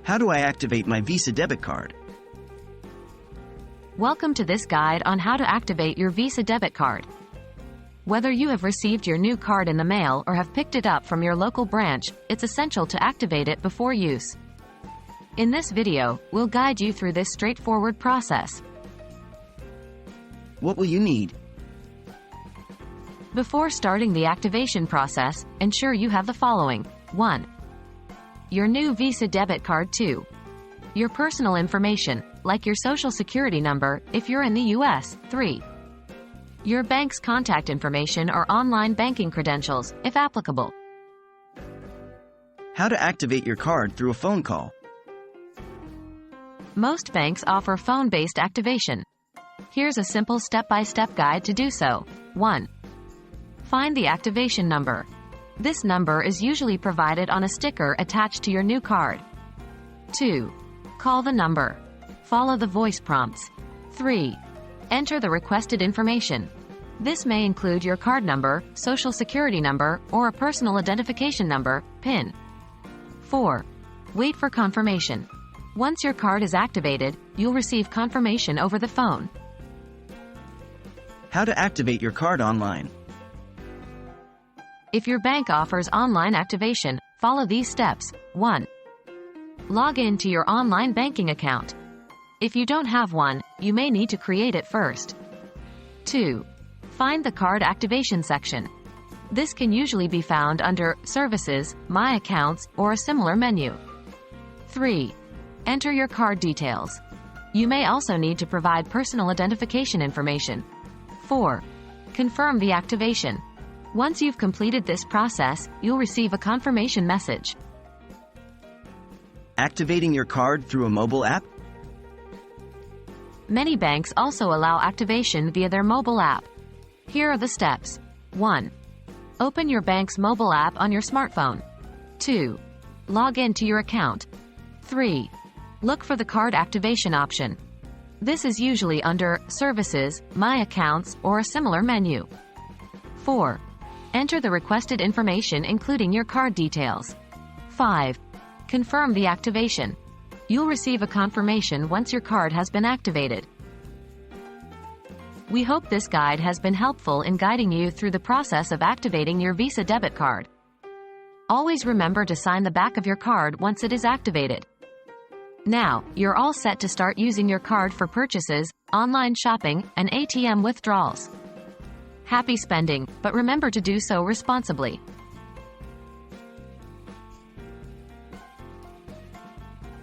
How do I activate my Visa debit card? Welcome to this guide on how to activate your Visa debit card. Whether you have received your new card in the mail or have picked it up from your local branch, it's essential to activate it before use. In this video, we'll guide you through this straightforward process. What will you need? Before starting the activation process, ensure you have the following. 1. Your new Visa debit card. 2. Your personal information, like your social security number, if you're in the US. 3. Your bank's contact information or online banking credentials, if applicable. How to activate your card through a phone call? Most banks offer phone-based activation. Here's a simple step-by-step guide to do so. 1. Find the activation number. This number is usually provided on a sticker attached to your new card. 2. Call the number. Follow the voice prompts. 3. Enter the requested information. This may include your card number, social security number, or a personal identification number, PIN. 4. Wait for confirmation. Once your card is activated, you'll receive confirmation over the phone. How to activate your card online? If your bank offers online activation, follow these steps. 1. Log in to your online banking account. If you don't have one, you may need to create it first. 2. Find the card activation section. This can usually be found under Services, My Accounts, or a similar menu. 3. Enter your card details. You may also need to provide personal identification information. 4. Confirm the activation. Once you've completed this process, you'll receive a confirmation message. Activating your card through a mobile app? Many banks also allow activation via their mobile app. Here are the steps. 1. Open your bank's mobile app on your smartphone. 2. Log in to your account. 3. Look for the card activation option. This is usually under Services, My Accounts, or a similar menu. 4. Enter the requested information including your card details. 5. Confirm the activation. You'll receive a confirmation once your card has been activated. We hope this guide has been helpful in guiding you through the process of activating your Visa debit card. Always remember to sign the back of your card once it is activated. Now, you're all set to start using your card for purchases, online shopping, and ATM withdrawals. Happy spending, but remember to do so responsibly.